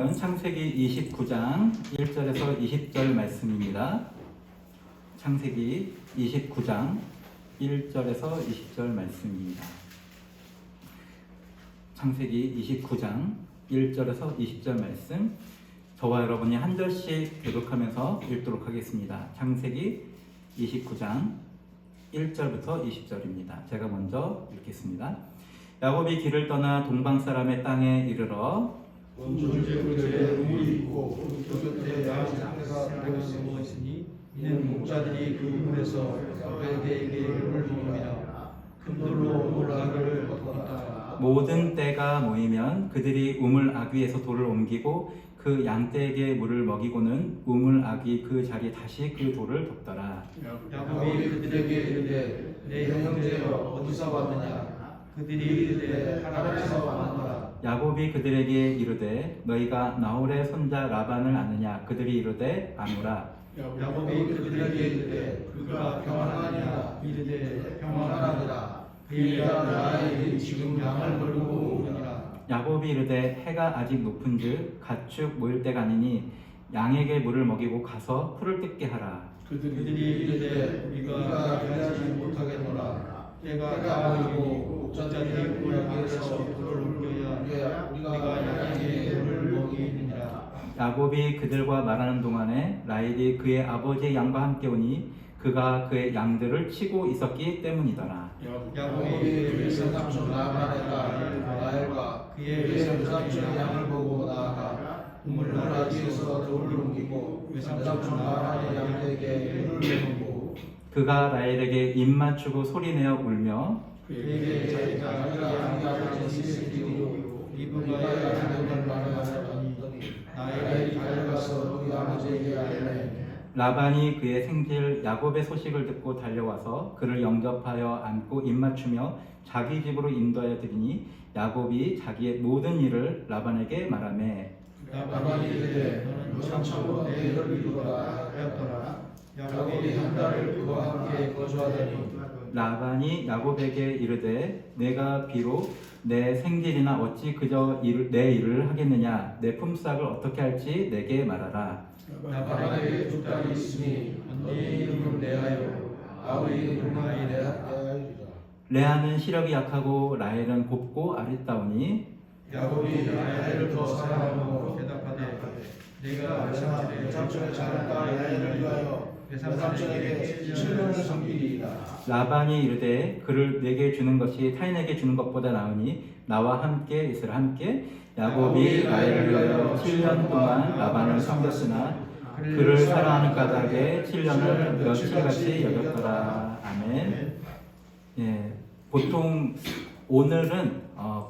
말씀은 창세기 29장 1절에서 20절 말씀입니다. 창세기 29장 1절에서 20절 말씀입니다. 창세기 29장 1절에서 20절 말씀, 저와 여러분이 한 절씩 교독하면서 읽도록 하겠습니다. 창세기 29장 1절부터 20절입니다. 제가 먼저 읽겠습니다. 야곱이 길을 떠나 동방 사람의 땅에 이르러 온전히 그들의 물이 있고 그 곁에 양떼가 들어 있으니 이는 목자들이 그 물에서 야곱에게 물을 먹이라. 큰 돌로 우물아귀를 걷었다. 모든 떼가 모이면 그들이 우물아귀에서 돌을 옮기고 그 양떼에게 물을 먹이고는 우물아귀 그 자리에 다시 그 돌을 덮더라. 야곱이 그들에게 이르되 내 형제여 어디서 왔느냐? 그들이 이르되 하란에서 왔노라. 야곱이 그들에게 이르되 너희가 나홀의 손자 라반을 아느냐? 그들이 이르되 아노라. 야곱이 그들에게 이르되 그가 평안하냐? 이르되 평안하니라. 그가 나에게 지금 양을 걸고 오느니라. 야곱이 이르되 해가 아직 높은즉 가축 모일 때가 아니니 양에게 물을 먹이고 가서 풀을 뜯게 하라. 그들이 이르되 우리가 일하지 못하겠노라. 때가 다 보이고 목자들이 우물아귀에서 돌을 옮겨야 우리가 양에게 물을 먹이느니라. 야곱이 그들과 말하는 동안에 라헬이 그의 아버지의 양과 함께 오니 그가 그의 양들을 치고 있었기 때문이더라. 야곱이 그의 삼촌 라반의 딸 라헬과 그의 외삼촌 양을 보고 나아가 우물아귀에서 돌을 옮기고 외삼촌 라반의 양에게 물을 먹고 그가 라헬에게 입 맞추고 소리내어 울며 그에게 자기가 양을 지시고 이분과의 양을 말하더니 라헬이 달려가서 그의 아버지에게 알매. 라반이 그의 생질 야곱의 소식을 듣고 달려와서 그를 영접하여 안고 입맞추며 자기 집으로 인도하여 드리니 야곱이 자기의 모든 일을 라반에게 말하매 라반이 이르되 너는 참으로 내 일을 이루라 하였더라. 야곱이 한 달을 그와 함께 거주하더니 라반이 야곱에게 이르되 내가 비록 내 생질이나 어찌 그저 내 일을 하겠느냐? 내 품삯을 어떻게 할지 내게 말하라. 라반에게 두 딸이 있으니 네 이름은 레아요 아우의 이름은 라헬이라. 레아는 시력이 약하고 라헬은 곱고 아리따우니 야곱이 라헬을 더 사랑하고 대답하되 내가 외삼촌의 작은 딸 라헬을 위하여 외삼촌에게 7년을 섬기리이다. 라반이 이르되 그를 내게 주는 것이 타인에게 주는 것보다 나으니 나와 함께 있으라. 함께 야곱이 라헬을 위하여 7년 동안 라반을 섬겼으나 그를 사랑하는 까닭에 7년을 며칠같이 여겼더라. 아멘. 예, 보통 오늘은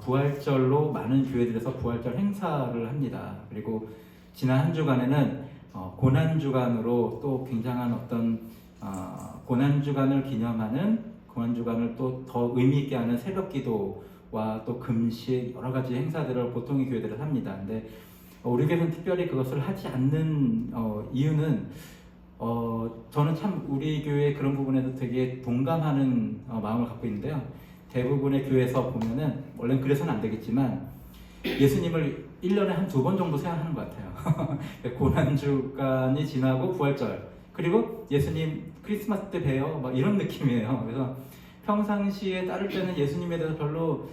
부활절로 많은 교회들에서 부활절 행사를 합니다. 그리고 지난 한 주간에는 고난주간으로 또 굉장한 어떤 고난주간을 기념하는 고난주간을 또 더 의미 있게 하는 새벽기도와 또 금식 여러 가지 행사들을 보통의 교회들은 합니다. 근데 우리 교회는 특별히 그것을 하지 않는 이유는 저는 참 우리 교회 그런 부분에도 되게 동감하는 마음을 갖고 있는데요. 대부분의 교회에서 보면은 원래는 그래서는 안 되겠지만 예수님을 1년에 한 2번 정도 생각하는 것 같아요. 고난주간이 지나고 부활절 그리고 예수님 크리스마스 때 봬요 막 이런 느낌이에요. 그래서 평상시에 따를 때는 예수님에 대해서 별로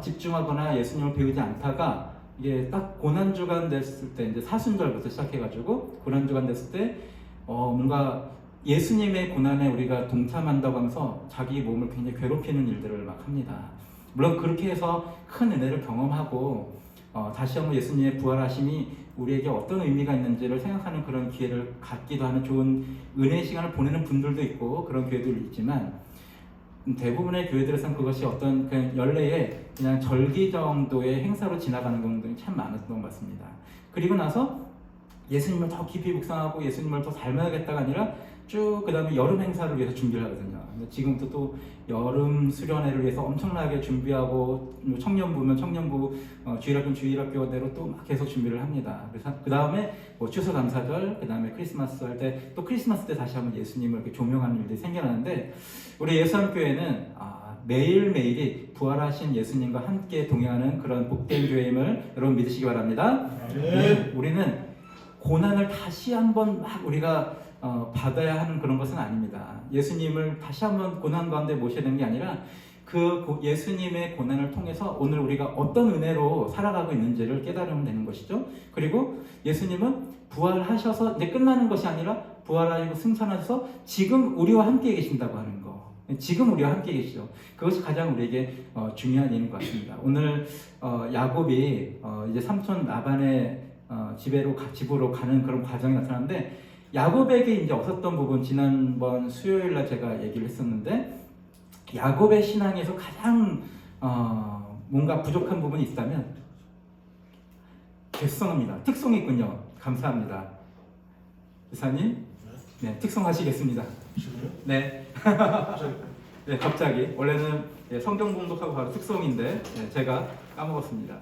집중하거나 예수님을 배우지 않다가 이게 딱 고난주간 됐을 때 이제 사순절부터 시작해가지고 고난주간 됐을 때 뭔가 예수님의 고난에 우리가 동참한다고 하면서 자기 몸을 굉장히 괴롭히는 일들을 막 합니다. 물론 그렇게 해서 큰 은혜를 경험하고 다시 한번 예수님의 부활하심이 우리에게 어떤 의미가 있는지를 생각하는 그런 기회를 갖기도 하는 좋은 은혜의 시간을 보내는 분들도 있고 그런 교회들도 있지만 대부분의 교회들에서는 그것이 어떤 그냥 연례의 그냥 절기 정도의 행사로 지나가는 경우들이 참 많았던 것 같습니다. 그리고 나서 예수님을 더 깊이 묵상하고 예수님을 더 닮아야겠다가 아니라 쭉 그 다음에 여름 행사를 위해서 준비를 하거든요. 지금도 또 여름 수련회를 위해서 엄청나게 준비하고 청년부면 청년부, 주일학교는 주일학교대로 또 막 계속 준비를 합니다. 그래서 그 다음에 뭐 추수감사절, 그 다음에 크리스마스 할 때 또 크리스마스 때 다시 한번 예수님을 이렇게 조명하는 일들이 생겨나는데 우리 예수함교회는 매일매일이 부활하신 예수님과 함께 동행하는 그런 복된 교회임을 여러분 믿으시기 바랍니다. 우리는 고난을 다시 한번 막 우리가 받아야 하는 그런 것은 아닙니다. 예수님을 다시 한번 고난 가운데 모셔야 되는 게 아니라 그 예수님의 고난을 통해서 오늘 우리가 어떤 은혜로 살아가고 있는지를 깨달으면 되는 것이죠. 그리고 예수님은 부활하셔서 이제 끝나는 것이 아니라 부활하시고 승천하셔서 지금 우리와 함께 계신다고 하는 거. 지금 우리와 함께 계시죠. 그것이 가장 우리에게 중요한 일인 것 같습니다. 오늘 야곱이 이제 삼촌 라반의 집으로 가는 그런 과정이 나타나는데, 야곱에게 이제 없었던 부분, 지난번 수요일 날 제가 얘기를 했었는데, 야곱의 신앙에서 가장 뭔가 부족한 부분이 있다면 개성입니다. 특성이 있군요. 감사합니다. 이사님, 네, 특성하시겠습니다. 네. 네, 갑자기 원래는 성경 봉독하고 바로 특성인데 제가 까먹었습니다.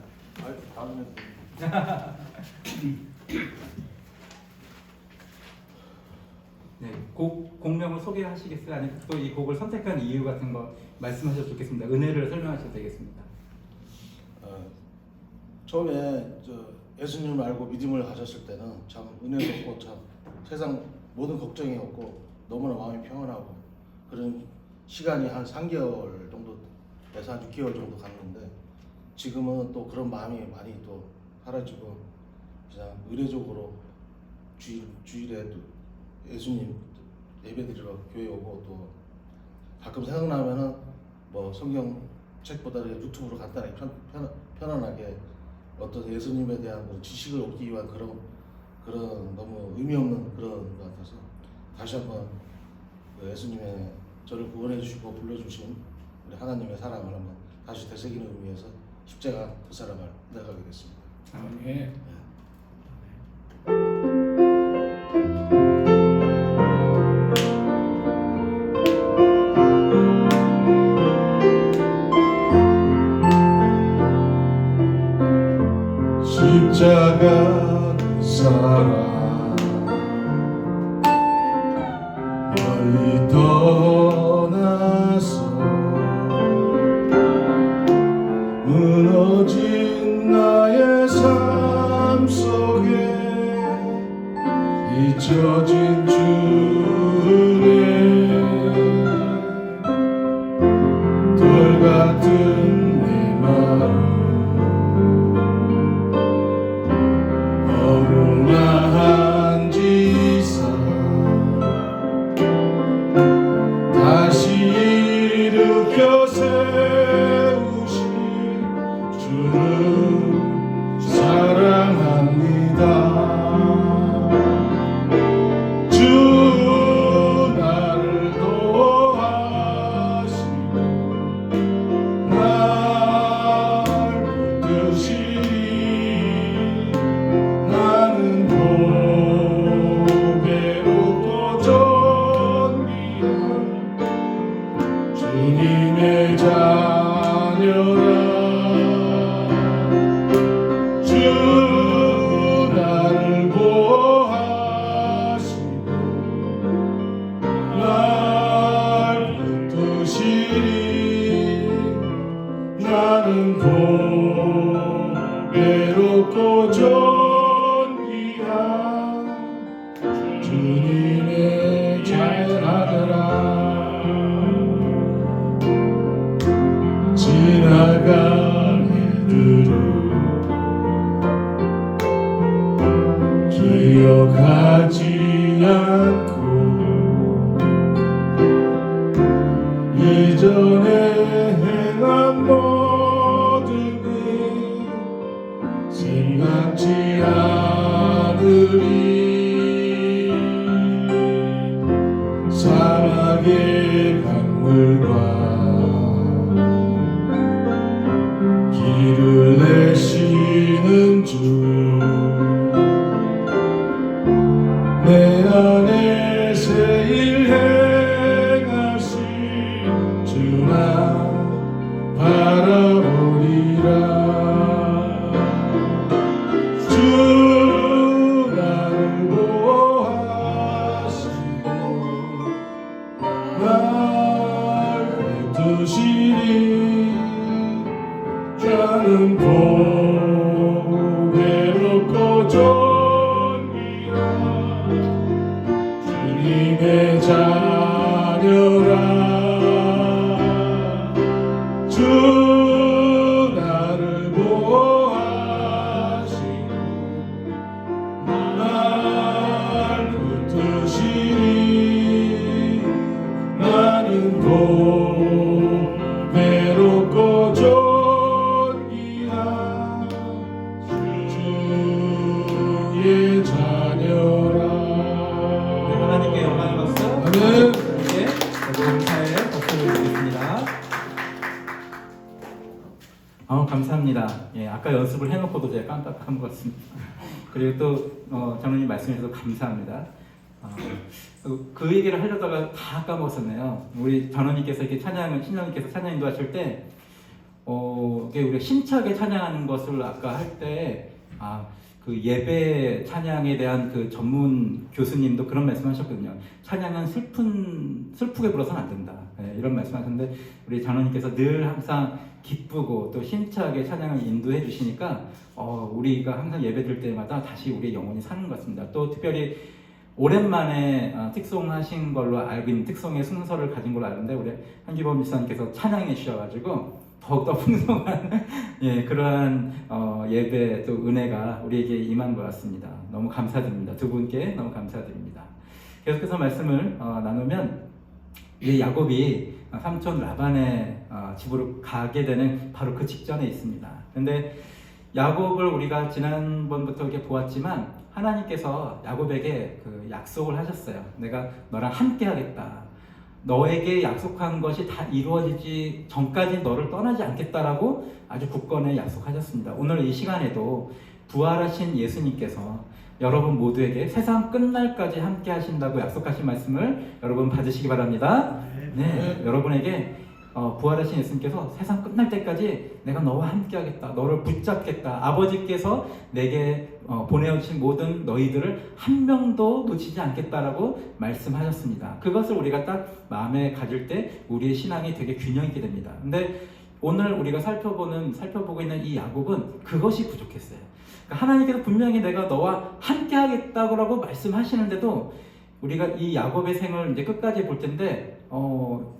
네, 곡명을 소개하시겠어요? 아니면 또 이 곡을 선택한 이유 같은 거 말씀하셔도 좋겠습니다. 은혜를 설명하셔도 되겠습니다. 처음에 예수님을 알고 믿음을 가졌을 때는 참 은혜롭고 참 세상 모든 걱정이 없고 너무나 마음이 평안하고 그런 시간이 한 3개월 정도에서 한 6개월 정도 갔는데, 지금은 또 그런 마음이 많이 또 사라지고 그냥 의례적으로 주일에 또 예수님 예배드리러 교회 오고, 또 가끔 생각나면은 뭐 성경 책보다 유튜브로 간단하게 편안하게 어떤 예수님에 대한 그런 지식을 얻기 위한 그런 너무 의미 없는 그런 것 같아서 다시 한번 예수님의 저를 구원해 주시고 불러주신 우리 하나님의 사랑을 한번 다시 되새기는 의미에서 십자가 그 사랑을 나가게 됐습니다. 아멘. 십자가 그 사랑 멀리 떠나서 무너진 나의 삶 속에 잊혀진 주의 돌 같은 내 마음 어루만지사 다시 일으켜 세우신 주를 사랑합니다. 주 나를 도와하시고 날 붙드시니 나는 보배롭고 존귀한 주님의 자녀라. 주 나를 보호하시고 날 붙드시니 나는 보배롭고 존귀한 주님의 자녀라. 지나간 해들을 기억하지 않고 이전에 행한 모든 일 생각지 않으리. 사막의 강물과 길을 내시는 주 내 안에 감사합니다. 예, 아까 연습을 해놓고도 제가 깜빡 까먹었습니다. 그리고 또 장로님 말씀해주셔서 감사합니다. 그 얘기를 하려다가 다 까먹었었네요. 우리 전원님께서 이렇게 신령님께서 찬양 인도하실 때, 이게 우리가 힘차게 찬양하는 것을 아까 할 때, 그 예배 찬양에 대한 그 전문 교수님도 그런 말씀하셨거든요. 찬양은 슬프게 불어서는 안 된다. 네, 이런 말씀하셨는데 우리 장로님께서 늘 항상 기쁘고 또 힘차게 찬양을 인도해 주시니까 우리가 항상 예배드릴 때마다 다시 우리의 영혼이 사는 것 같습니다. 또 특별히 오랜만에 특송하신 걸로 알고 있는 특송의 순서를 가진 걸로 아는데 우리 한기범 집사님께서 찬양해 주셔가지고 더욱더 풍성한 예, 그러한 예배 또 은혜가 우리에게 임한 것 같습니다. 너무 감사드립니다. 두 분께 너무 감사드립니다. 계속해서 말씀을 나누면 이 야곱이 삼촌 라반의 집으로 가게 되는 바로 그 직전에 있습니다. 근데 야곱을 우리가 지난번부터 이렇게 보았지만 하나님께서 야곱에게 그 약속을 하셨어요. 내가 너랑 함께 하겠다. 너에게 약속한 것이 다 이루어지지 전까지 너를 떠나지 않겠다라고 아주 굳건히 약속하셨습니다. 오늘 이 시간에도 부활하신 예수님께서 여러분 모두에게 세상 끝날까지 함께 하신다고 약속하신 말씀을 여러분 받으시기 바랍니다. 네, 여러분에게 부활하신 예수님께서 세상 끝날 때까지 내가 너와 함께 하겠다. 너를 붙잡겠다. 아버지께서 내게 보내주신 모든 너희들을 한 명도 놓치지 않겠다라고 말씀하셨습니다. 그것을 우리가 딱 마음에 가질 때 우리의 신앙이 되게 균형 있게 됩니다. 근데 오늘 우리가 살펴보고 있는 이 야곱은 그것이 부족했어요. 그러니까 하나님께서 분명히 내가 너와 함께 하겠다고 말씀하시는데도 우리가 이 야곱의 생을 이제 끝까지 볼 텐데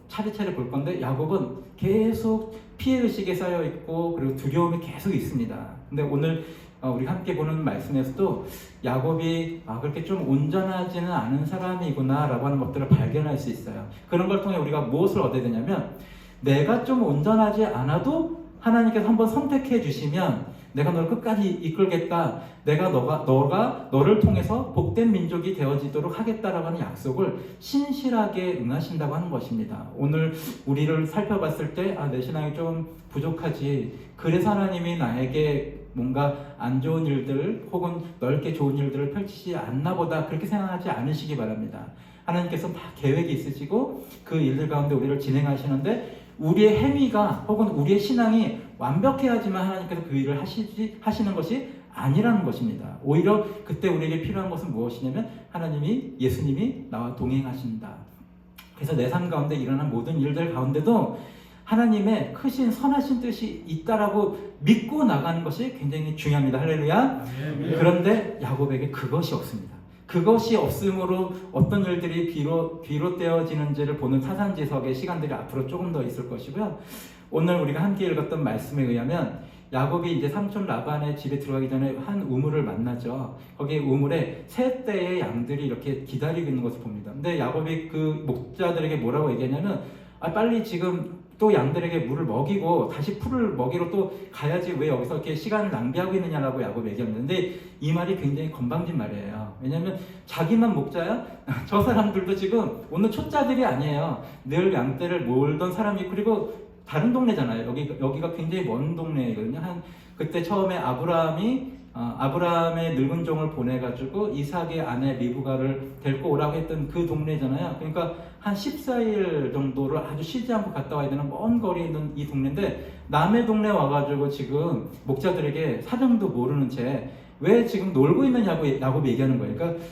차례차례 볼 건데 야곱은 계속 피해의식에 쌓여 있고 그리고 두려움이 계속 있습니다. 근데 오늘 우리가 함께 보는 말씀에서도 야곱이 그렇게 좀 온전하지는 않은 사람이구나 라고 하는 것들을 발견할 수 있어요. 그런 걸 통해 우리가 무엇을 얻어야 되냐면 내가 좀 온전하지 않아도 하나님께서 한번 선택해 주시면 내가 너를 끝까지 이끌겠다. 내가 너를 통해서 복된 민족이 되어지도록 하겠다라고 하는 약속을 신실하게 응하신다고 하는 것입니다. 오늘 우리를 살펴봤을 때 내 신앙이 좀 부족하지. 그래서 하나님이 나에게 뭔가 안 좋은 일들 혹은 넓게 좋은 일들을 펼치지 않나 보다 그렇게 생각하지 않으시기 바랍니다. 하나님께서 다 계획이 있으시고 그 일들 가운데 우리를 진행하시는데 우리의 행위가 혹은 우리의 신앙이 완벽해야지만 하나님께서 그 일을 하시는 것이 아니라는 것입니다. 오히려 그때 우리에게 필요한 것은 무엇이냐면 예수님이 나와 동행하신다. 그래서 내 삶 가운데 일어난 모든 일들 가운데도 하나님의 크신 선하신 뜻이 있다라고 믿고 나가는 것이 굉장히 중요합니다. 할렐루야. 그런데 야곱에게 그것이 없습니다. 그것이 없음으로 어떤 일들이 비롯되어지는지를 보는 사상지석의 시간들이 앞으로 조금 더 있을 것이고요. 오늘 우리가 함께 읽었던 말씀에 의하면 야곱이 이제 삼촌 라반의 집에 들어가기 전에 한 우물을 만나죠. 거기에 우물에 세 떼의 양들이 이렇게 기다리고 있는 것을 봅니다. 근데 야곱이 그 목자들에게 뭐라고 얘기하냐면 빨리 지금 또 양들에게 물을 먹이고 다시 풀을 먹이러 또 가야지 왜 여기서 이렇게 시간을 낭비하고 있느냐라고 야곱이 얘기했는데 이 말이 굉장히 건방진 말이에요. 왜냐하면 자기만 목자야? 저 사람들도 지금 오늘 초짜들이 아니에요. 늘 양떼를 몰던 사람이 그리고 다른 동네잖아요. 여기가 굉장히 먼 동네거든요. 그때 처음에 아브라함의 늙은 종을 보내가지고 이삭의 아내 리브가를 데리고 오라고 했던 그 동네잖아요. 그러니까 한 14일 정도를 아주 쉬지 않고 갔다 와야 되는 먼 거리에 있는 이 동네인데 남의 동네 와가지고 지금 목자들에게 사정도 모르는 채 왜 지금 놀고 있느냐고 야곱이 얘기하는 거예요. 그러니까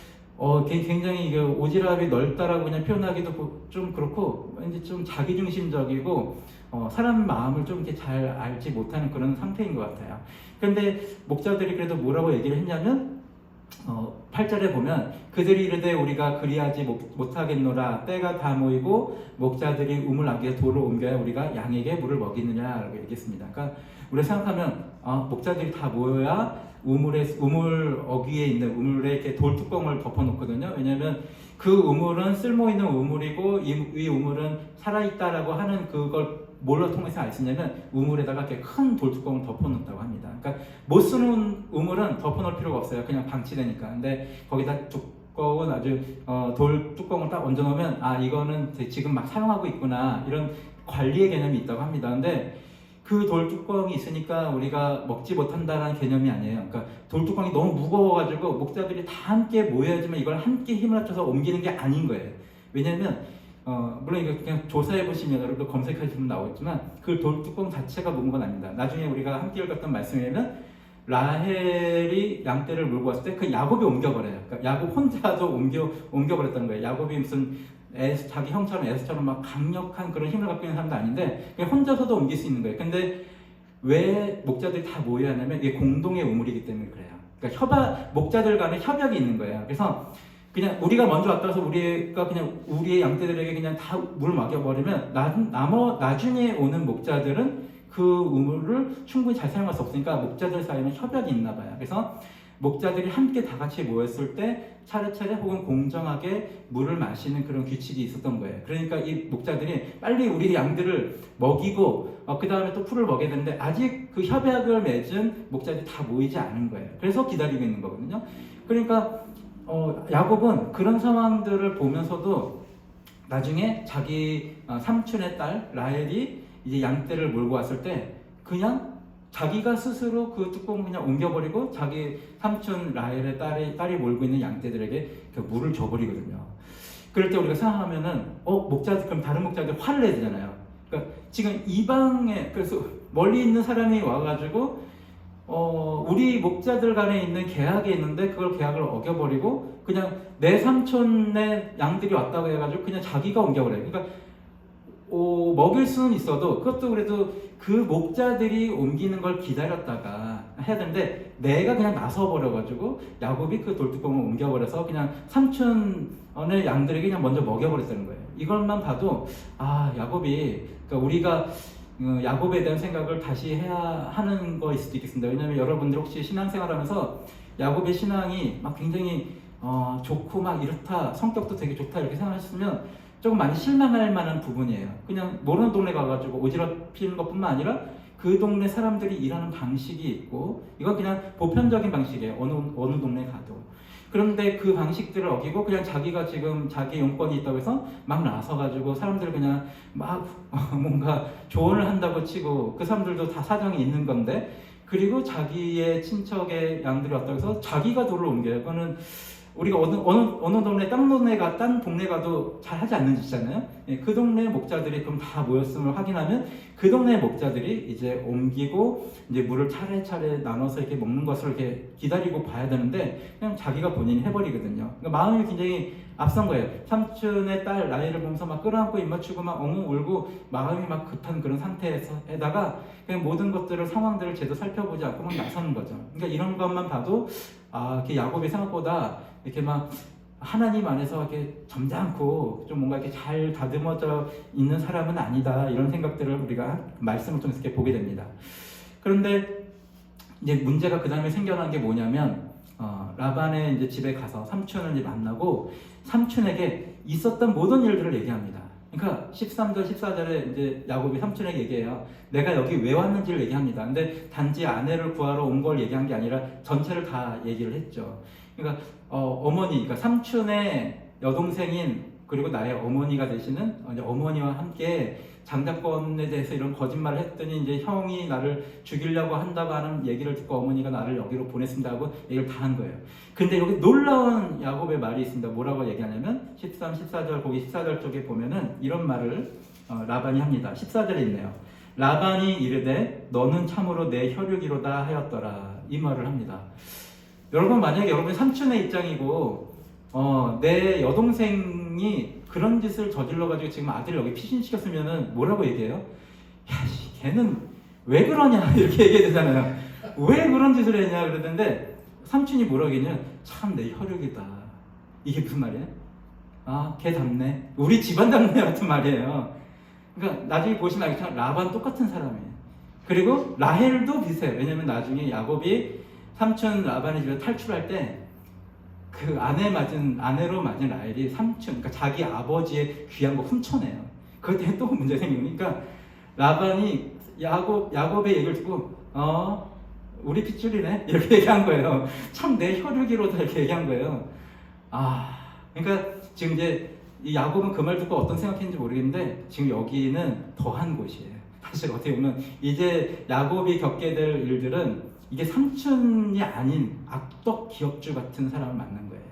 굉장히 이게 오지랖이 넓다라고 그냥 표현하기도 좀 그렇고 왠지 좀 자기중심적이고 사람 마음을 좀 이렇게 잘 알지 못하는 그런 상태인 것 같아요. 그런데 목자들이 그래도 뭐라고 얘기를 했냐면 8절에 보면 그들이 이르되 우리가 그리하지 못하겠노라. 때가 다 모이고 목자들이 우물 안에 돌을 옮겨야 우리가 양에게 물을 먹이느냐라고 얘기했습니다. 그러니까 우리가 생각하면 목자들이 다 모여야 우물 어귀에 있는 우물에 이렇게 돌뚜껑을 덮어놓거든요. 왜냐하면 그 우물은 쓸모있는 우물이고 이 우물은 살아있다라고 하는 그걸 뭘로 통해서 알 수 있냐면 우물에다가 이렇게 큰 돌뚜껑을 덮어놓는다고 합니다. 그러니까 못 쓰는 우물은 덮어놓을 필요가 없어요. 그냥 방치되니까. 근데 거기다 두꺼운 아주 돌뚜껑을 딱 얹어놓으면 이거는 지금 막 사용하고 있구나 이런 관리의 개념이 있다고 합니다. 근데 그 돌뚜껑이 있으니까 우리가 먹지 못한다는 개념이 아니에요. 그러니까 돌뚜껑이 너무 무거워가지고 목자들이 다 함께 모여야지만 이걸 함께 힘을 합쳐서 옮기는 게 아닌 거예요. 왜냐하면 물론 이거 그냥 조사해 보시면 여러분도 검색하시면 나오겠지만 그 돌뚜껑 자체가 무거운 건 아닙니다. 나중에 우리가 함께 읽었던 말씀에는 라헬이 양떼를 몰고 왔을 때 그 야곱이 옮겨버려요. 그러니까 야곱 혼자도 옮겨버렸다는 거예요. 야곱이 무슨 자기 형처럼 에서처럼 막 강력한 그런 힘을 갖고 있는 사람도 아닌데 그냥 혼자서도 옮길 수 있는 거예요. 근데 왜 목자들이 다 모여야 하냐면 이게 공동의 우물이기 때문에 그래요. 그러니까 목자들 간에 협약이 있는 거예요. 그래서 그냥 우리가 먼저 왔다서 우리가 그냥 우리의 양떼들에게 그냥 다 물 먹여버리면 나중에 오는 목자들은 그 우물을 충분히 잘 사용할 수 없으니까 목자들 사이에는 협약이 있나 봐요. 그래서 목자들이 함께 다 같이 모였을 때 차례차례 혹은 공정하게 물을 마시는 그런 규칙이 있었던 거예요. 그러니까 이 목자들이 빨리 우리 양들을 먹이고 그 다음에 또 풀을 먹여야 되는데 아직 그 협약을 맺은 목자들이 다 모이지 않은 거예요. 그래서 기다리고 있는 거거든요. 그러니까 야곱은 그런 상황들을 보면서도 나중에 자기 삼촌의 딸 라헬이 이제 양떼를 몰고 왔을 때 그냥 자기가 스스로 그 뚜껑을 그냥 옮겨버리고 자기 삼촌 라헬의 딸이 몰고 있는 양떼들에게 그 물을 줘버리거든요. 그럴 때 우리가 생각하면은 그럼 다른 목자들 화를 내야 되잖아요. 그러니까 지금 이방에 그래서 멀리 있는 사람이 와가지고 우리 목자들 간에 있는 계약이 있는데 그걸 계약을 어겨버리고 그냥 내 삼촌의 양들이 왔다고 해가지고 그냥 자기가 옮겨버려요. 그러니까 먹일 수는 있어도 그것도 그래도 그 목자들이 옮기는 걸 기다렸다가 해야 되는데 내가 그냥 나서버려가지고 야곱이 그 돌뚜껑을 옮겨버려서 그냥 삼촌의 양들에게 그냥 먼저 먹여버렸다는 거예요. 이것만 봐도 야곱이 그러니까 우리가 야곱에 대한 생각을 다시 해야 하는 거일 수도 있겠습니다. 왜냐하면 여러분들 혹시 신앙생활하면서 야곱의 신앙이 막 굉장히 좋고 막 이렇다 성격도 되게 좋다 이렇게 생각하셨으면 조금 많이 실망할 만한 부분이에요. 그냥 모르는 동네 가가지고 오지랖피는 것뿐만 아니라 그 동네 사람들이 일하는 방식이 있고 이건 그냥 보편적인 방식이에요. 어느 동네 가도. 그런데 그 방식들을 어기고 그냥 자기가 지금 자기 용건이 있다고 해서 막 나서가지고 사람들 그냥 막 뭔가 조언을 한다고 치고 그 사람들도 다 사정이 있는 건데 그리고 자기의 친척의 양들이 왔다고 해서 자기가 돌을 옮겨요. 그거는 우리가 어느 동네 딴 동네 가도 잘 하지 않는 짓이잖아요. 그 동네 목자들이 그럼 다 모였음을 확인하면 그 동네 목자들이 이제 옮기고 이제 물을 차례차례 나눠서 이렇게 먹는 것을 이렇게 기다리고 봐야 되는데 그냥 자기가 본인이 해버리거든요. 그러니까 마음이 굉장히 앞선 거예요. 삼촌의 딸 라헬을 보면서 막 끌어안고 입 맞추고 막 엉엉 울고 마음이 막 급한 그런 상태에다가 그냥 모든 것들을 상황들을 제대로 살펴보지 않고 막 나서는 거죠. 그러니까 이런 것만 봐도 이렇게 야곱이 생각보다 이렇게 막 하나님 안에서 이렇게 점잖고 좀 뭔가 이렇게 잘 다듬어져 있는 사람은 아니다 이런 생각들을 우리가 말씀을 통해서 이렇게 보게 됩니다. 그런데 이제 문제가 그 다음에 생겨난 게 뭐냐면 라반의 이제 집에 가서 삼촌을 이제 만나고 삼촌에게 있었던 모든 일들을 얘기합니다. 그러니까 13절, 14절에 이제 야곱이 삼촌에게 얘기해요. 내가 여기 왜 왔는지를 얘기합니다. 근데 단지 아내를 구하러 온 걸 얘기한 게 아니라 전체를 다 얘기를 했죠. 그러니까 그러니까 삼촌의 여동생인 그리고 나의 어머니가 되시는 어머니와 함께 장자권에 대해서 이런 거짓말을 했더니 이제 형이 나를 죽이려고 한다고 하는 얘기를 듣고 어머니가 나를 여기로 보냈습니다 하고 얘기를 다 한 거예요. 근데 여기 놀라운 야곱의 말이 있습니다. 뭐라고 얘기하냐면 13, 14절 거기 14절 쪽에 보면은 이런 말을 라반이 합니다. 14절에 있네요. 라반이 이르되 너는 참으로 내 혈육이로다 하였더라 이 말을 합니다. 여러분 만약에 여러분이 삼촌의 입장이고 내 여동생이 그런 짓을 저질러가지고 지금 아들을 여기 피신시켰으면은 뭐라고 얘기해요? 야, 걔는 왜 그러냐 이렇게 얘기해야 되잖아요. 왜 그런 짓을 했냐 그러던데 삼촌이 뭐라고 얘기하냐면 참 내 혈육이다. 이게 무슨 말이에요? 걔 닮네. 우리 집안 닮네 같은 말이에요. 그러니까 나중에 보시면 알겠지만 라반 똑같은 사람이에요. 그리고 라헬도 비슷해요. 왜냐면 나중에 야곱이 삼촌 라반의 집에 탈출할 때 그 아내로 맞은 라헬이 삼촌, 그러니까 자기 아버지의 귀한 거 훔쳐내요. 그것 때문에 또 문제 생기니까 그러니까 라반이 야곱의 얘기를 듣고 우리 핏줄이네 이렇게 얘기한 거예요. 참 내 혈육이로다 이렇게 얘기한 거예요. 그러니까 지금 이제 이 야곱은 그 말 듣고 어떤 생각했는지 모르겠는데 지금 여기는 더한 곳이에요. 사실 어떻게 보면 이제 야곱이 겪게 될 일들은 이게 삼촌이 아닌 악덕 기업주 같은 사람을 만난 거예요.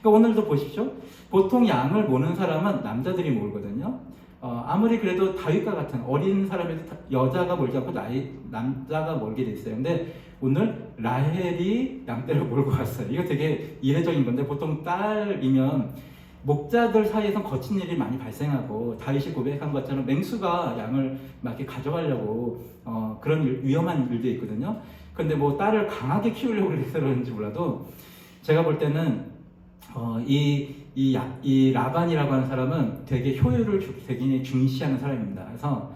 그러니까 오늘도 보십시오. 보통 양을 모는 사람은 남자들이 몰거든요. 아무리 그래도 다윗과 같은 어린 사람에도 여자가 몰지 않고 남자가 몰게 돼 있어요. 근데 오늘 라헬이 양떼를 몰고 왔어요. 이거 되게 이례적인 건데 보통 딸이면 목자들 사이에선 거친 일이 많이 발생하고 다윗이 고백한 것처럼 맹수가 양을 막 이렇게 가져가려고 그런 위험한 일도 있거든요. 근데 뭐 딸을 강하게 키우려고 그래서 그런지 몰라도 제가 볼 때는 이 라반이라고 하는 사람은 되게 효율을 되게 중시하는 사람입니다. 그래서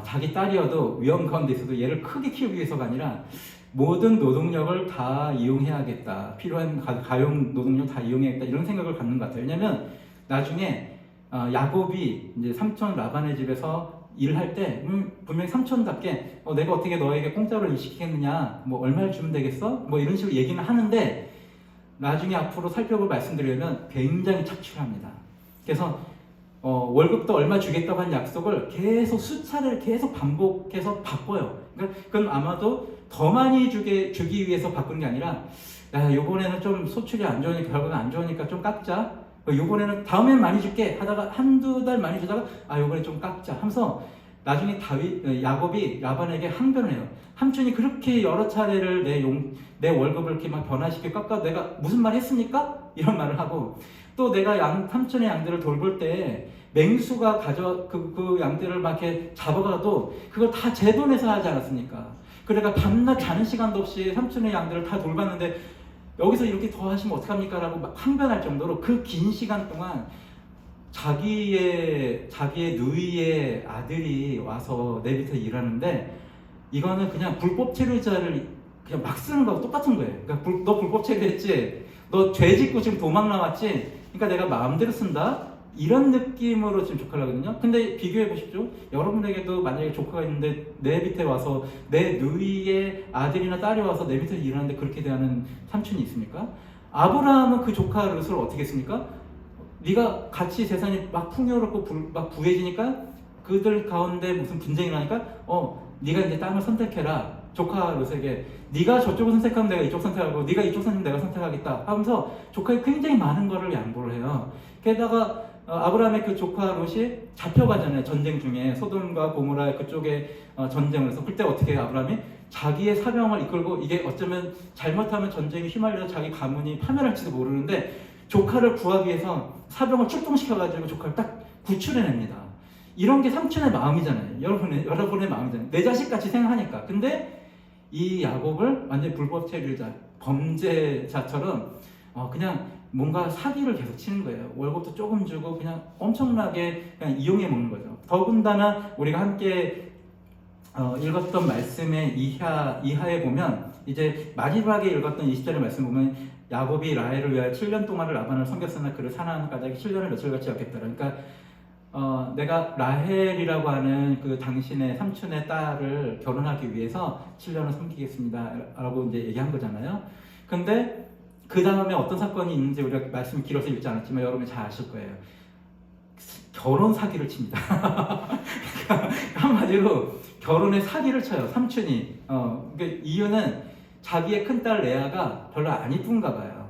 자기 딸이어도 위험 가운데 있어도 얘를 크게 키우기 위해서가 아니라 모든 노동력을 다 이용해야겠다. 필요한 가용 노동력 다 이용해야겠다. 이런 생각을 갖는 것 같아요. 왜냐면 나중에 야곱이 이제 삼촌 라반의 집에서 일을 할 때 분명히 삼촌답게 내가 어떻게 너에게 공짜로 일 시키겠느냐, 뭐 얼마를 주면 되겠어? 뭐 이런 식으로 얘기는 하는데 나중에 앞으로 살펴볼 말씀드리면 굉장히 착취합니다. 그래서 월급도 얼마 주겠다고 한 약속을 계속 수차례 계속 반복해서 바꿔요. 그러니까 그건 아마도 더 많이 주기 위해서 바꾸는 게 아니라 야 요번에는 좀 소출이 안 좋으니까 결과가 안 좋으니까 좀 깎자. 요번에는 다음엔 많이 줄게 하다가 한두 달 많이 주다가 요번에 좀 깎자 하면서 나중에 야곱이 라반에게 항변을 해요. 삼촌이 그렇게 여러 차례를 내 월급을 이렇게 막 변화시켜 깎아 내가 무슨 말 했습니까? 이런 말을 하고 또 내가 삼촌의 양들을 돌볼 때 맹수가 그 양들을 막 이렇게 잡아가도 그걸 다 제 돈에서 하지 않았습니까? 그러니까 밤낮 자는 시간도 없이 삼촌의 양들을 다 돌봤는데 여기서 이렇게 더 하시면 어떡합니까? 라고 막 항변할 정도로 그 긴 시간 동안 자기의 누이의 아들이 와서 내 밑에 일하는데 이거는 그냥 불법 체류자를 그냥 막 쓰는 거하고 똑같은 거예요. 그러니까 너 불법 체류했지? 너 죄 짓고 지금 도망 나왔지? 그러니까 내가 마음대로 쓴다? 이런 느낌으로 지금 조카를 하거든요. 근데 비교해 보십시오. 여러분에게도 만약에 조카가 있는데 내 밑에 와서 내 누이의 아들이나 딸이 와서 내 밑에 일하는데 그렇게 대하는 삼촌이 있습니까? 아브라함은 그 조카 롯을 어떻게 했습니까? 네가 같이 재산이 막 풍요롭고 막 부해지니까 그들 가운데 무슨 분쟁이 나니까 네가 이제 땅을 선택해라. 조카 롯에게 네가 저쪽을 선택하면 내가 이쪽 선택하고 네가 이쪽 선택하면 내가 선택하겠다 하면서 조카에 굉장히 많은 거를 양보를 해요. 게다가 아브라함의 그 조카 롯이 잡혀가잖아요. 전쟁 중에 소돔과 고모라 그쪽에 전쟁을 해서 그때 어떻게 해요? 아브라함이 자기의 사병을 이끌고 이게 어쩌면 잘못하면 전쟁에 휘말려서 자기 가문이 파멸할지도 모르는데 조카를 구하기 위해서 사병을 출동시켜가지고 조카를 딱 구출해냅니다. 이런 게 삼촌의 마음이잖아요. 여러분의 마음이잖아요. 내 자식같이 생각하니까. 근데 이 야곱을 완전히 불법 체류자, 범죄자처럼 그냥 뭔가 사기를 계속 치는 거예요. 월급도 조금 주고 그냥 엄청나게 그냥 이용해 먹는 거죠. 더군다나 우리가 함께 읽었던 말씀의 이하에 보면 이제 마지막에 읽었던 20절의 말씀 보면 야곱이 라헬을 위하여 7년 동안을 라반을 섬겼으나 그를 사랑하는 까닭에 7년을 며칠같이 여겼다. 그러니까 내가 라헬이라고 하는 그 당신의 삼촌의 딸을 결혼하기 위해서 7년을 섬기겠습니다 라고 이제 얘기한 거잖아요. 근데 그 다음에 어떤 사건이 있는지 우리가 말씀이 길어서 읽지 않았지만 여러분이 잘 아실 거예요. 결혼 사기를 칩니다. 한마디로 결혼에 사기를 쳐요. 삼촌이. 그러니까 이유는 자기의 큰딸 레아가 별로 안 이쁜가 봐요.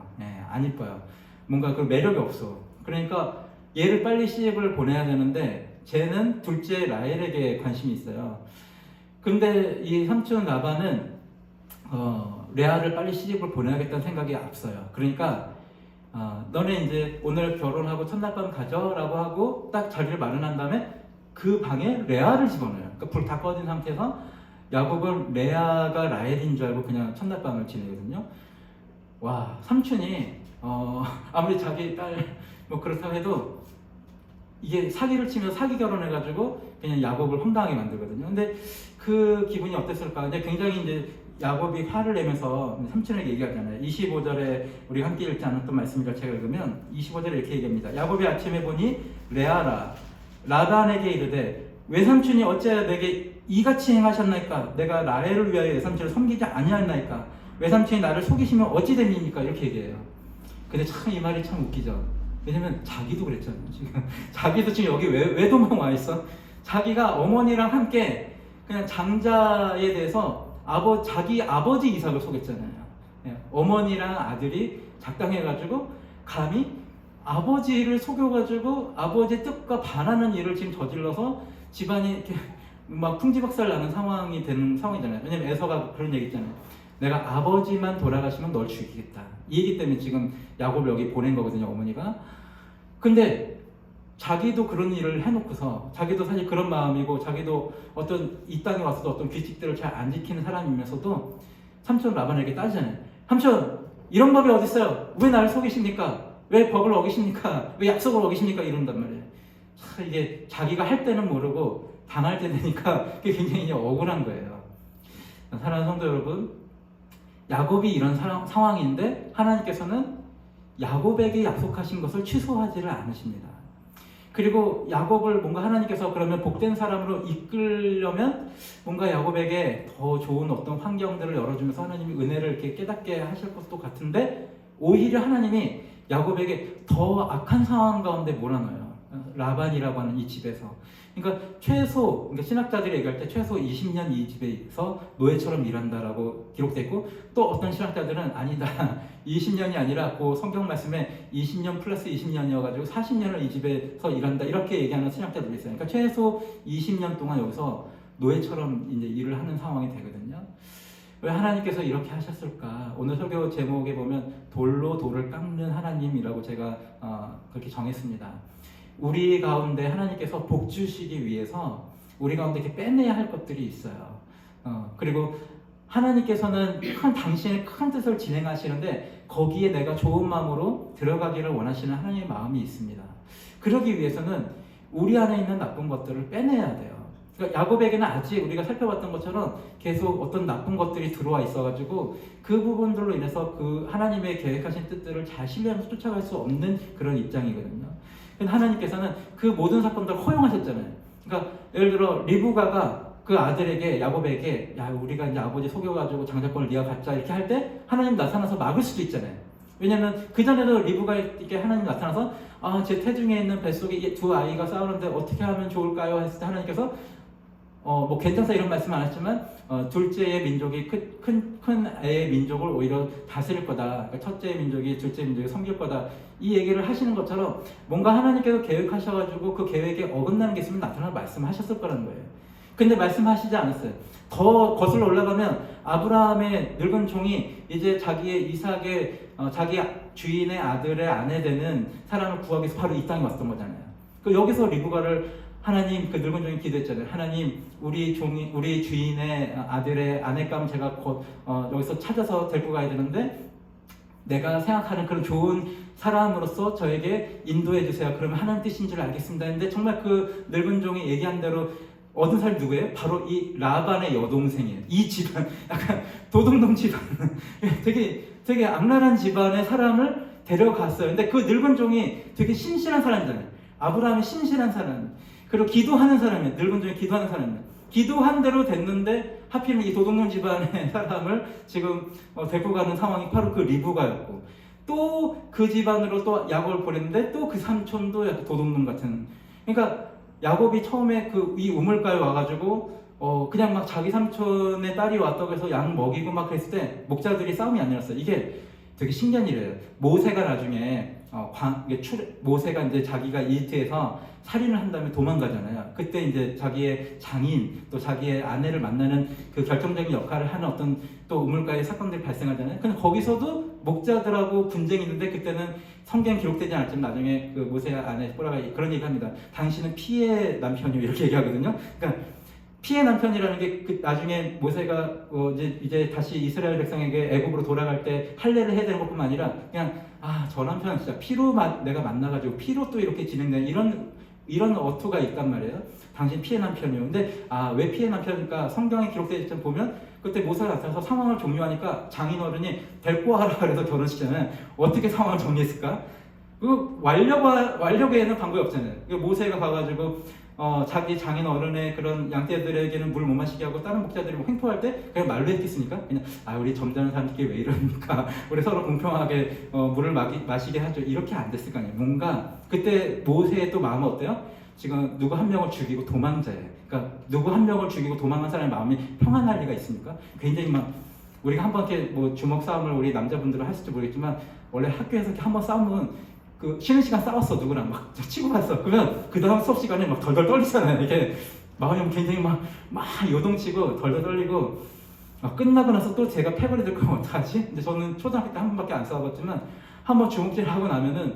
안 이뻐요. 뭔가 그 매력이 없어. 그러니까 얘를 빨리 시집을 보내야 되는데 쟤는 둘째 라헬에게 관심이 있어요. 근데 이 삼촌 라반은 레아를 빨리 시집을 보내야겠다는 생각이 앞서요. 그러니까 너네 이제 오늘 결혼하고 첫날 밤 가져라고 하고 딱 자리를 마련한 다음에 그 방에 레아를 집어넣어요. 그러니까 불 다 꺼진 상태에서 야곱은 레아가 라헬인 줄 알고 그냥 첫날 밤을 지내거든요. 와, 삼촌이 아무리 자기 딸 뭐 그렇다고 해도 이게 사기를 치면 사기 결혼해가지고 그냥 야곱을 황당하게 만들거든요. 근데 그 기분이 어땠을까? 근데 굉장히 이제 야곱이 화를 내면서 삼촌에게 얘기하잖아요. 25절에 우리 함께 읽지 않았던 말씀이라 제가 읽으면 25절에 이렇게 얘기합니다. 야곱이 아침에 보니 레아라 라반에게 이르되 외삼촌이 어찌하여 내게 이같이 행하셨나이까? 내가 라헬을 위하여 외삼촌을 섬기지 아니하였나이까? 외삼촌이 나를 속이시면 어찌 됩니까? 이렇게 얘기해요. 근데 참 이 말이 참 웃기죠. 왜냐면 자기도 그랬잖아요. 지금 자기도 지금 여기 왜 도망 와 있어? 자기가 어머니랑 함께 그냥 장자에 대해서 자기 아버지 이삭을 속였잖아요. 예, 어머니랑 아들이 작당해가지고 감히 아버지를 속여가지고 아버지의 뜻과 반하는 일을 지금 저질러서 집안이 이렇게 막 풍지박살 나는 상황이 되는 상황이잖아요. 왜냐면 에서가 그런 얘기 있잖아요. 내가 아버지만 돌아가시면 널 죽이겠다. 이 얘기 때문에 지금 야곱을 여기 보낸 거거든요, 어머니가. 근데 자기도 그런 일을 해놓고서 자기도 사실 그런 마음이고 자기도 어떤 이 땅에 와서도 어떤 규칙들을 잘 안 지키는 사람이면서도 삼촌 라반에게 따지잖아요. 삼촌, 이런 법이 어딨어요? 왜 나를 속이십니까? 왜 법을 어기십니까? 왜 약속을 어기십니까? 이런단 말이에요. 참 이게 자기가 할 때는 모르고 당할 때 되니까 그게 굉장히 억울한 거예요. 사랑하는 성도 여러분, 야곱이 이런 상황인데 하나님께서는 야곱에게 약속하신 것을 취소하지를 않으십니다. 그리고 야곱을 뭔가 하나님께서 그러면 복된 사람으로 이끌려면 뭔가 야곱에게 더 좋은 어떤 환경들을 열어주면서 하나님이 은혜를 이렇게 깨닫게 하실 것도 같은데 오히려 하나님이 야곱에게 더 악한 상황 가운데 몰아넣어요. 라반이라고 하는 이 집에서. 그러니까 그러니까 신학자들이 얘기할 때 최소 20년 이 집에서 노예처럼 일한다라고 기록되어 있고, 또 어떤 신학자들은 아니다, 20년이 아니라 그 성경 말씀에 20년 플러스 20년이어가지고 40년을 이 집에서 일한다, 이렇게 얘기하는 신학자들이 있어요. 그러니까 최소 20년 동안 여기서 노예처럼 이제 일을 하는 상황이 되거든요. 왜 하나님께서 이렇게 하셨을까? 오늘 설교 제목에 보면 돌로 돌을 깎는 하나님이라고 제가 그렇게 정했습니다. 우리 가운데 하나님께서 복 주시기 위해서 우리 가운데 이렇게 빼내야 할 것들이 있어요. 그리고 하나님께서는 당신의 큰 뜻을 진행하시는데 거기에 내가 좋은 마음으로 들어가기를 원하시는 하나님의 마음이 있습니다. 그러기 위해서는 우리 안에 있는 나쁜 것들을 빼내야 돼요. 그러니까 야곱에게는 아직 우리가 살펴봤던 것처럼 계속 어떤 나쁜 것들이 들어와 있어가지고 그 부분들로 인해서 그 하나님의 계획하신 뜻들을 잘 신뢰하면서 쫓아갈 수 없는 그런 입장이거든요. 근데 하나님께서는 그 모든 사건들을 허용하셨잖아요. 그러니까 예를 들어 리브가가 그 아들에게 야곱에게 야 우리가 이제 아버지 속여가지고 장자권을 네가 갖자 이렇게 할 때 하나님 나타나서 막을 수도 있잖아요. 왜냐하면 그 전에도 리브가에게 하나님 나타나서 제 태중에 있는 뱃속에 이 두 아이가 싸우는데 어떻게 하면 좋을까요? 했을 때 하나님께서 뭐 괜찮다 이런 말씀 안 했지만 둘째의 민족이 큰 애의 민족을 오히려 다스릴 거다. 그러니까 첫째의 민족이 둘째 민족이 섬길 거다. 이 얘기를 하시는 것처럼 뭔가 하나님께서 계획하셔가지고 그 계획에 어긋나는 게 있으면 나타나서 말씀하셨을 거라는 거예요. 근데 말씀하시지 않았어요. 더 거슬러 올라가면 아브라함의 늙은 종이 이제 자기의 이삭의 자기 주인의 아들의 아내 되는 사람을 구하기 위해서 바로 이 땅에 왔던 거잖아요. 여기서 리브가를 하나님 그 늙은 종이 기도했잖아요. 하나님 우리 주인의 아들의 아내감 제가 곧 여기서 찾아서 데리고 가야 되는데 내가 생각하는 그런 좋은 사람으로서 저에게 인도해 주세요. 그러면 하나님 뜻인 줄 알겠습니다. 근데 정말 그 늙은 종이 얘기한 대로 얻은 사람이 누구예요? 바로 이 라반의 여동생이에요. 이 집안, 약간 도둑놈 집안, 되게 악랄한 집안의 사람을 데려갔어요. 근데 그 늙은 종이 되게 신실한 사람이잖아요. 아브라함이 신실한 사람, 그리고 기도하는 사람이에요. 늙은 종이 기도하는 사람이에요. 기도한 대로 됐는데 하필이면 이 도둑놈 집안의 사람을 지금 데리고 가는 상황이 바로 그 리브가였고, 또 그 집안으로 또 야곱을 보냈는데 또 그 삼촌도 약간 도둑놈 같은. 그러니까 야곱이 처음에 이 우물가에 와가지고 그냥 막 자기 삼촌의 딸이 왔다고 해서 양 먹이고 막 그랬을 때 목자들이 싸움이 안 일어났어요. 이게 되게 신기한 일이에요. 모세가 나중에 모세가 이제 자기가 이집트에서 살인을 한 다음에 도망가잖아요. 그때 이제 자기의 장인 또 자기의 아내를 만나는 그 결정적인 역할을 하는 어떤 또 우물가의 사건들이 발생하잖아요. 근데 거기서도 목자들하고 분쟁이 있는데 그때는 성경에 기록되지 않았지만 나중에 그 모세의 아내 보라가 그런 얘기합니다. 당신은 피의 남편이요 이렇게 얘기하거든요. 그러니까 피의 남편이라는 게 나중에 모세가 이제 다시 이스라엘 백성에게 애굽으로 돌아갈 때 할례를 해야 되는 것뿐만 아니라 그냥 저 남편은 진짜 피로 내가 만나가지고 피로 또 이렇게 진행되는 이런 어투가 있단 말이에요. 당신 피의 남편이요. 근데 왜 피의 남편일까? 성경에 기록되어 있던 보면 그때 모세가 나타나서 상황을 종료하니까 장인어른이 데리고 와라 그래서 결혼시키잖아요. 어떻게 상황을 정리했을까? 완료에는 방법이 없잖아요. 모세가 가가지고 자기 장인 어른의 그런 양떼들에게는 물 못 마시게 하고 다른 목자들이 횡포할 때 그냥 말로 했겠습니까? 그냥 우리 점잖은 사람들끼리 왜 이러니까 우리 서로 공평하게 물을 마시게 하죠. 이렇게 안 됐을 거 아니에요. 뭔가 그때 모세의 또 마음은 어때요? 지금 누구 한 명을 죽이고 도망자예요. 그러니까 누구 한 명을 죽이고 도망한 사람의 마음이 평안할 리가 있습니까? 굉장히 막 우리가 한번 이렇게 뭐 주먹 싸움을 우리 남자분들은 하실지 모르겠지만 원래 학교에서 이렇게 한번 싸우면 그 쉬는 시간 싸웠어 누구랑 막 치고 갔어. 그러면 그 다음 수업 시간에 막 덜덜 떨리잖아요. 이게 마음이 굉장히 막 요동치고 덜덜 떨리고 끝나고 나서 또 제가 패거리 될 거면 어떡하지? 근데 저는 초등학교 때 한 번밖에 안 싸워봤지만 한번 주먹질 하고 나면은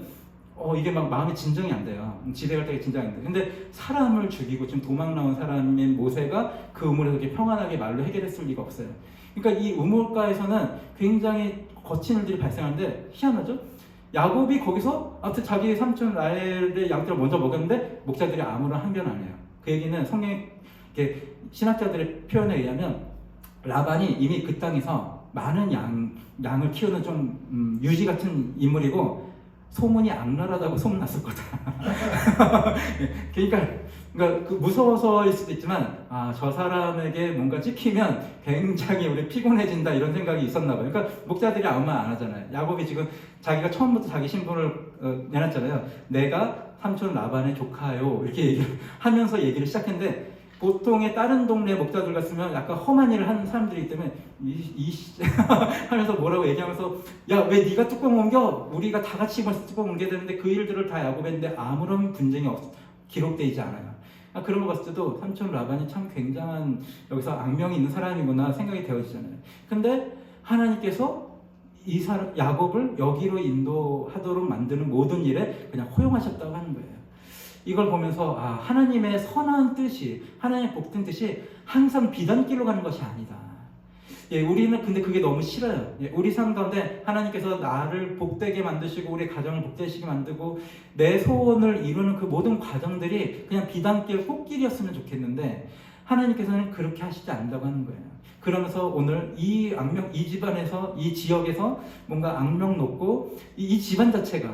이게 막 마음이 진정이 안 돼요. 집에 갈 때 진정이 안 돼. 근데 사람을 죽이고 지금 도망 나온 사람의 모세가 그 우물에서 이렇게 평안하게 말로 해결했을 리가 없어요. 그러니까 이 우물가에서는 굉장히 거친 일들이 발생하는데 희한하죠? 야곱이 거기서 아무튼 자기 삼촌 라헬의 양떼를 먼저 먹였는데 목자들이 아무런 항변 안 해요. 그 얘기는 성경 신학자들의 표현에 의하면 라반이 이미 그 땅에서 많은 양을 키우는 좀 유지 같은 인물이고 소문이 악랄하다고 소문났을 거다. 그러니까 그 무서워서일 수도 있지만 저 사람에게 뭔가 찍히면 굉장히 우리 피곤해진다 이런 생각이 있었나 봐요. 그러니까 목자들이 아무 말 안 하잖아요. 야곱이 지금 자기가 처음부터 자기 신분을 내놨잖아요. 내가 삼촌 라반의 조카요 이렇게 얘기를 하면서 얘기를 시작했는데 보통의 다른 동네 목자들 같으면 약간 험한 일을 하는 사람들이기 때문에 하면서 뭐라고 얘기하면서 야 왜 네가 뚜껑 옮겨? 우리가 다 같이 뚜껑 옮겨야 되는데 그 일들을 다 야곱했는데 아무런 분쟁이 기록되지 않아요. 그런 거 봤을 때도 삼촌 라반이 참 굉장한 여기서 악명이 있는 사람이구나 생각이 되어지잖아요. 근데 하나님께서 이 사람 야곱을 여기로 인도하도록 만드는 모든 일에 그냥 허용하셨다고 하는 거예요. 이걸 보면서 하나님의 선한 뜻이 하나님의 복된 뜻이 항상 비단길로 가는 것이 아니다. 우리는 근데 그게 너무 싫어요. 우리 삶 가운데 하나님께서 나를 복되게 만드시고 우리 가정을 복되시게 만들고 내 소원을 이루는 그 모든 과정들이 그냥 비단길 꽃길이었으면 좋겠는데 하나님께서는 그렇게 하시지 않는다고 하는 거예요. 그러면서 오늘 이 집안에서 이 지역에서 뭔가 악명 높고 이 집안 자체가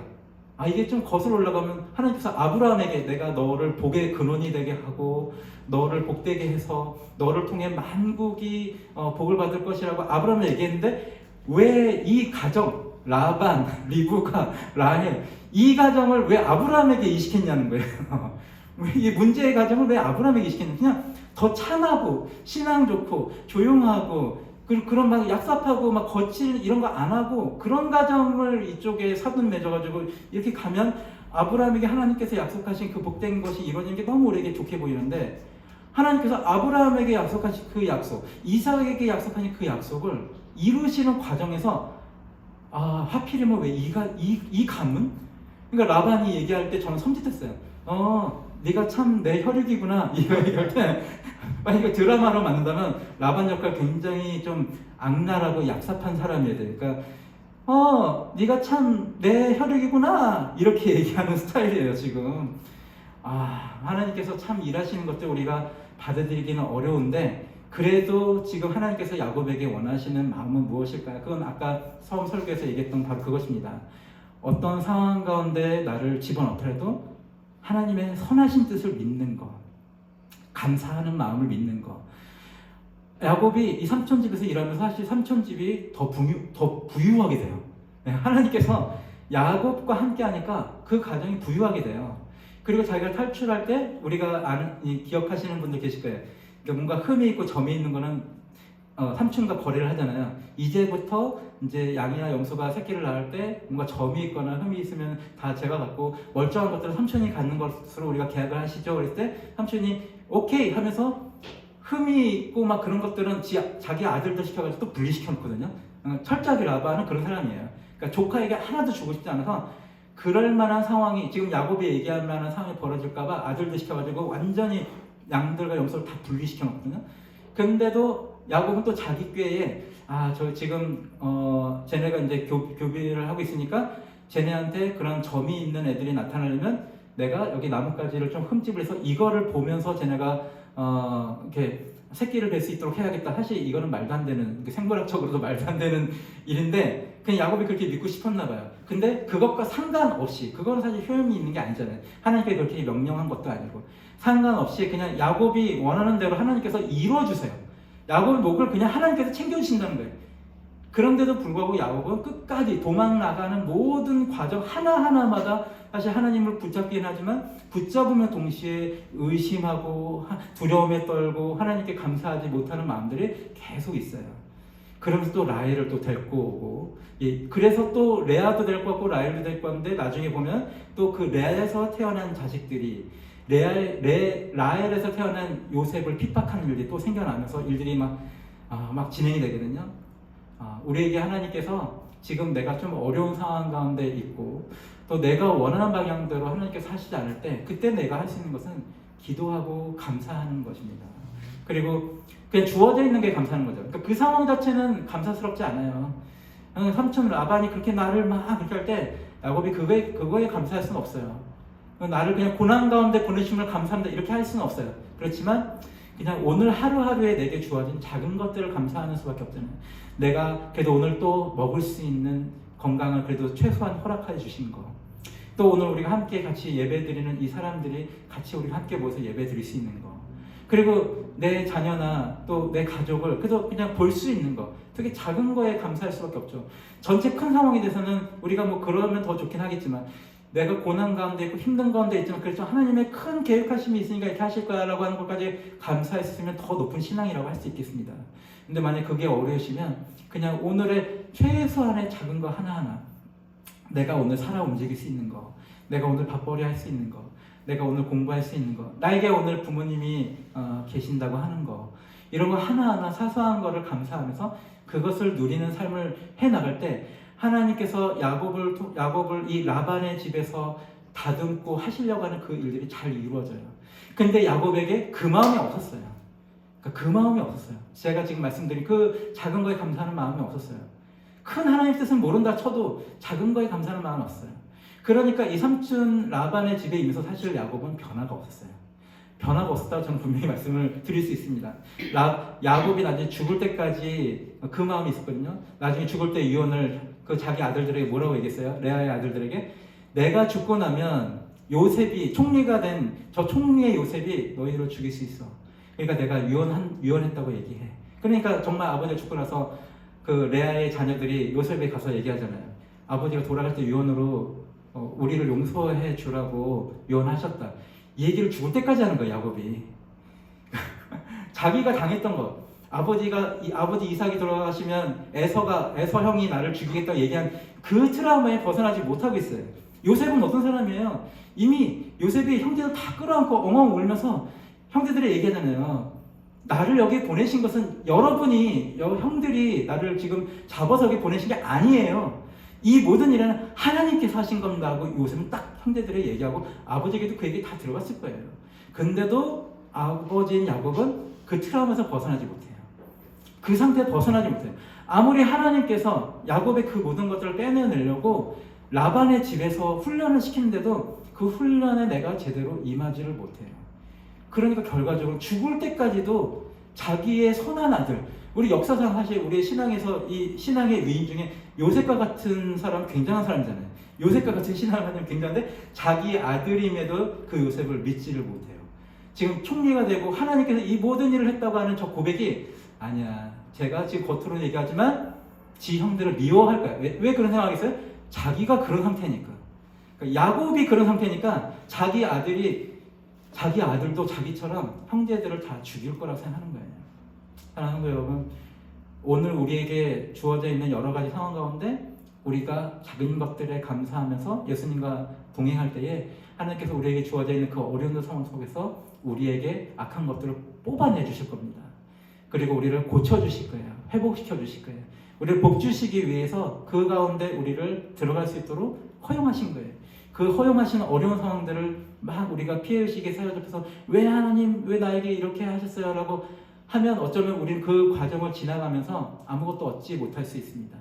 이게 좀 거슬러 올라가면 하나님께서 아브라함에게 내가 너를 복의 근원이 되게 하고 너를 복되게 해서 너를 통해 만국이 복을 받을 것이라고 아브라함을 얘기했는데 왜 이 가정 라반, 리브가, 라헬 이 가정을 왜 아브라함에게 이식했냐는 거예요. 이 문제의 가정을 왜 아브라함에게 이식했냐? 그냥 더 참하고 신앙 좋고 조용하고 그런 막 얍삽하고 막 거칠 이런 거 안 하고 그런 가정을 이쪽에 사돈 맺어가지고 이렇게 가면 아브라함에게 하나님께서 약속하신 그 복된 것이 이루어지는 게 너무 우리에게 좋게 보이는데 하나님께서 아브라함에게 약속하신 그 약속, 이삭에게 약속하신 그 약속을 이루시는 과정에서 하필이면 왜 이 가문? 그러니까 라반이 얘기할 때 저는 섬찟했어요. 네가 참 내 혈육이구나 이거 얘기할 때 만약에 드라마로 만든다면 라반 역할 굉장히 좀 악랄하고 얍삽한 사람이어야 돼. 그러니까 네가 참 내 혈육이구나 이렇게 얘기하는 스타일이에요 지금. 하나님께서 참 일하시는 것들 우리가 받아들이기는 어려운데 그래도 지금 하나님께서 야곱에게 원하시는 마음은 무엇일까요? 그건 아까 처음 설교에서 얘기했던 바로 그것입니다. 어떤 상황 가운데 나를 집어넣더라도 하나님의 선하신 뜻을 믿는 것, 감사하는 마음을 믿는 것. 야곱이 이 삼촌집에서 일하면서 사실 삼촌집이 더 부유하게 돼요. 하나님께서 야곱과 함께 하니까 그 가정이 부유하게 돼요. 그리고 자기가 탈출할 때 우리가 기억하시는 분들 계실 거예요. 그러니까 뭔가 흠이 있고 점이 있는 거는 삼촌과 거래를 하잖아요. 이제부터 이제 양이나 염소가 새끼를 낳을 때 뭔가 점이 있거나 흠이 있으면 다 제가 갖고 멀쩡한 것들은 삼촌이 갖는 것으로 우리가 계약을 하시죠. 그랬을 때 삼촌이 오케이 하면서 흠이 있고 막 그런 것들은 자기 아들도 시켜가지고 또 분리시켜 놓거든요. 철저하게 라반은 그런 사람이에요. 그러니까 조카에게 하나도 주고 싶지 않아서 그럴 만한 상황이 지금 야곱이 얘기할 만한 상황이 벌어질까봐 아들도 시켜가지고 완전히 양들과 염소를 다 분리시켜 놓거든요. 근데도 야곱은 또 자기 꾀에 저 지금 쟤네가 이제 교비를 하고 있으니까 쟤네한테 그런 점이 있는 애들이 나타나려면 내가 여기 나뭇가지를 좀 흠집을 해서 이거를 보면서 쟤네가 이렇게 새끼를 뵐 수 있도록 해야겠다. 사실 이거는 말도 안 되는, 생물학적으로도 말도 안 되는 일인데 그냥 야곱이 그렇게 믿고 싶었나 봐요. 근데 그것과 상관없이, 그거는 사실 효용이 있는 게 아니잖아요. 하나님께 그렇게 명령한 것도 아니고 상관없이 그냥 야곱이 원하는 대로 하나님께서 이루어주세요. 야곱의 목을 그냥 하나님께서 챙겨주신다는 거예요. 그런데도 불구하고 야곱은 끝까지 도망 나가는 모든 과정 하나하나마다 사실 하나님을 붙잡긴 하지만 붙잡으면 동시에 의심하고 두려움에 떨고 하나님께 감사하지 못하는 마음들이 계속 있어요. 그러면서 또 라헬을 또 데리고 오고, 그래서 또 레아도 데리고 왔고 라헬도 데리고 왔는데 나중에 보면 또 그 레아에서 태어난 자식들이 라헬에서 태어난 요셉을 핍박하는 일들이 또 생겨나면서 일들이 막 진행이 되거든요. 우리에게 하나님께서 지금 내가 좀 어려운 상황 가운데 있고 또 내가 원하는 방향대로 하나님께서 하시지 않을 때 그때 내가 할 수 있는 것은 기도하고 감사하는 것입니다. 그리고 그냥 주어져 있는 게 감사하는 거죠. 그러니까 그 상황 자체는 감사스럽지 않아요. 삼촌 라반이 그렇게 나를 막 그렇게 할 때 야곱이 그거에 감사할 수는 없어요. 나를 그냥 고난 가운데 보내심을 감사합니다 이렇게 할 수는 없어요. 그렇지만 그냥 오늘 하루하루에 내게 주어진 작은 것들을 감사하는 수밖에 없잖아요. 내가 그래도 오늘 또 먹을 수 있는 건강을 그래도 최소한 허락해 주신 거. 또 오늘 우리가 함께 같이 예배 드리는 이 사람들이 같이 우리 함께 모여서 예배 드릴 수 있는 거. 그리고 내 자녀나 또 내 가족을 그래도 그냥 볼 수 있는 거. 되게 작은 거에 감사할 수밖에 없죠. 전체 큰 상황에 대해서는 우리가 뭐 그러면 더 좋긴 하겠지만 내가 고난 가운데 있고 힘든 가운데 있지만 그래서 하나님의 큰 계획하심이 있으니까 이렇게 하실 거라고 하는 것까지 감사했으면 더 높은 신앙이라고 할 수 있겠습니다. 근데 만약 그게 어려우시면 그냥 오늘의 최소한의 작은 거 하나하나, 내가 오늘 살아 움직일 수 있는 거, 내가 오늘 밥벌이 할 수 있는 거, 내가 오늘 공부할 수 있는 거, 나에게 오늘 부모님이 계신다고 하는 거, 이런 거 하나하나 사소한 거를 감사하면서 그것을 누리는 삶을 해나갈 때 하나님께서 야곱을 이 라반의 집에서 다듬고 하시려고 하는 그 일들이 잘 이루어져요. 근데 야곱에게 그 마음이 없었어요. 그러니까 그 마음이 없었어요. 제가 지금 말씀드린 그 작은 거에 감사하는 마음이 없었어요. 큰 하나님 뜻은 모른다 쳐도 작은 거에 감사하는 마음은 없어요. 그러니까 이 삼촌 라반의 집에 있면서 사실 야곱은 변화가 없었어요. 변화가 없었다고 저는 분명히 말씀을 드릴 수 있습니다. 야곱이 나중에 죽을 때까지 그 마음이 있었거든요. 나중에 죽을 때 유언을 그 자기 아들들에게 뭐라고 얘기했어요? 레아의 아들들에게 내가 죽고 나면 요셉이 총리가 된 저 총리의 요셉이 너희들을 죽일 수 있어. 그러니까 내가 유언했다고 얘기해. 그러니까 정말 아버지가 죽고 나서 그 레아의 자녀들이 요셉에 가서 얘기하잖아요. 아버지가 돌아갈 때 유언으로 우리를 용서해 주라고 유언하셨다. 이 얘기를 죽을 때까지 하는 거예요, 야곱이. 자기가 당했던 것. 아버지 이삭이 돌아가시면 에서 형이 나를 죽이겠다고 얘기한 그 트라우마에 벗어나지 못하고 있어요. 요셉은 어떤 사람이에요? 이미 요셉이 형제들 다 끌어안고 엉엉 울면서 형제들이 얘기하잖아요. 나를 여기 보내신 것은 여러분이, 형들이 나를 지금 잡아서 여기 보내신 게 아니에요. 이 모든 일은 하나님께서 하신 겁니다 하고 요셉은 딱 형제들에게 얘기하고 아버지에게도 그 얘기 다 들어갔을 거예요. 근데도 아버지인 야곱은 그 트라우마에서 벗어나지 못해요. 그 상태에 벗어나지 못해요. 아무리 하나님께서 야곱의 그 모든 것들을 빼내려고 라반의 집에서 훈련을 시키는데도 그 훈련에 내가 제대로 임하지를 못해요. 그러니까 결과적으로 죽을 때까지도 자기의 선한 아들, 우리 역사상 사실 우리 신앙에서 이 신앙의 위인 중에 요셉과 같은 사람 굉장한 사람이잖아요. 요셉과 같은 신앙을 하는 굉장한데 자기 아들임에도 그 요셉을 믿지를 못해요. 지금 총리가 되고 하나님께서 이 모든 일을 했다고 하는 저 고백이 아니야. 제가 지금 겉으로는 얘기하지만 지 형들을 미워할 거야. 왜 그런 생각하겠어요? 자기가 그런 상태니까. 그러니까 야곱이 그런 상태니까 자기 아들도 자기처럼 형제들을 다 죽일 거라고 생각하는 거예요. 사랑하는 거 여러분, 오늘 우리에게 주어져 있는 여러 가지 상황 가운데 우리가 작은 것들에 감사하면서 예수님과 동행할 때에 하나님께서 우리에게 주어져 있는 그 어려운 상황 속에서 우리에게 악한 것들을 뽑아내 주실 겁니다. 그리고 우리를 고쳐주실 거예요. 회복시켜 주실 거예요. 우리를 복주시기 위해서 그 가운데 우리를 들어갈 수 있도록 허용하신 거예요. 그 허용하시는 어려운 상황들을 막 우리가 피해의식에 사로잡혀서 왜 하나님 왜 나에게 이렇게 하셨어요? 라고 하면 어쩌면 우리는 그 과정을 지나가면서 아무것도 얻지 못할 수 있습니다.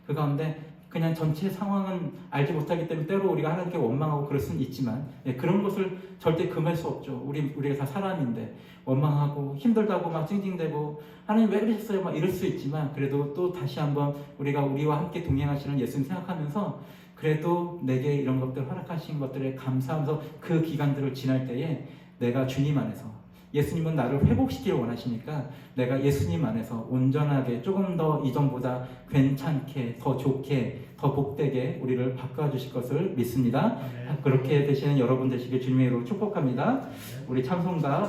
그 가운데 그냥 전체 상황은 알지 못하기 때문에 때로 우리가 하나님께 원망하고 그럴 수는 있지만 그런 것을 절대 금할 수 없죠. 우리가 다 사람인데 원망하고 힘들다고 막 찡찡대고 하나님 왜 그러셨어요? 막 이럴 수 있지만 그래도 또 다시 한번 우리와 함께 동행하시는 예수님 생각하면서 그래도 내게 이런 것들 허락하신 것들에 감사하면서 그 기간들을 지날 때에 내가 주님 안에서 예수님은 나를 회복시키길 원하시니까 내가 예수님 안에서 온전하게 조금 더 이전보다 괜찮게, 더 좋게, 더 복되게 우리를 바꿔주실 것을 믿습니다. 그렇게 되시는 여러분 되시길 주님의 이름으로 축복합니다. 우리 찬송가